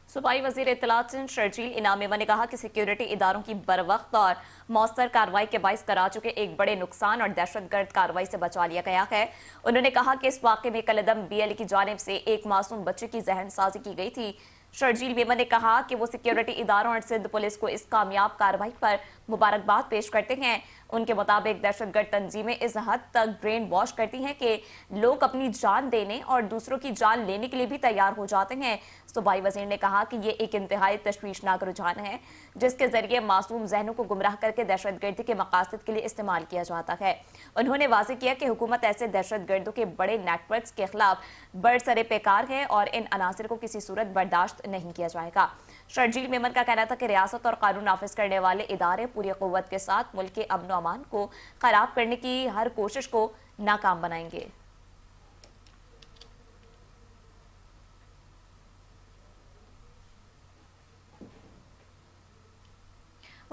सूबाई वजीर इत्तलात शर्जील इनाम मेमन ने कहा कि सिक्योरिटी इदारों की बरवक्त और मौसर कार्रवाई के बाइस कराची के एक बड़े नुकसान और दहशतगर्द कार्रवाई से बचा लिया गया है। उन्होंने कहा कि इस वाक़े में कलदम BLA की जानिब से एक मासूम बच्चे की जहन साजी की गई थी। शर्जील मेमन ने कहा कि वो सिक्योरिटी इदारों और सिंध पुलिस को इस कामयाब कार्रवाई पर मुबारकबाद पेश करते हैं। उनके मुताबिक दहशतगर्द तंजीमें इस हद तक ब्रेन वॉश करती हैं कि लोग अपनी जान देने और दूसरों की जान लेने के लिए भी तैयार हो जाते हैं। सूबाई वजीर ने कहा कि ये एक इंतहाई तशवीशनाक रुझान है जिसके जरिए मासूम जहनों को गुमराह करके दहशतगर्दी के मकासद के लिए इस्तेमाल किया जाता है। उन्होंने वाज़ेह किया कि हुकूमत ऐसे दहशतगर्दों के बड़े नेटवर्क्स के खिलाफ बरसरे पेकार है और इन अनासिर को किसी सूरत बर्दाश्त नहीं किया जाएगा। शर्जील मेमन का कहना था कि रियासत और कानून नाफिज करने वाले इदारे पूरी कुव्वत के साथ मुल्क के अमन और अमान को खराब करने की हर कोशिश को नाकाम बनाएंगे।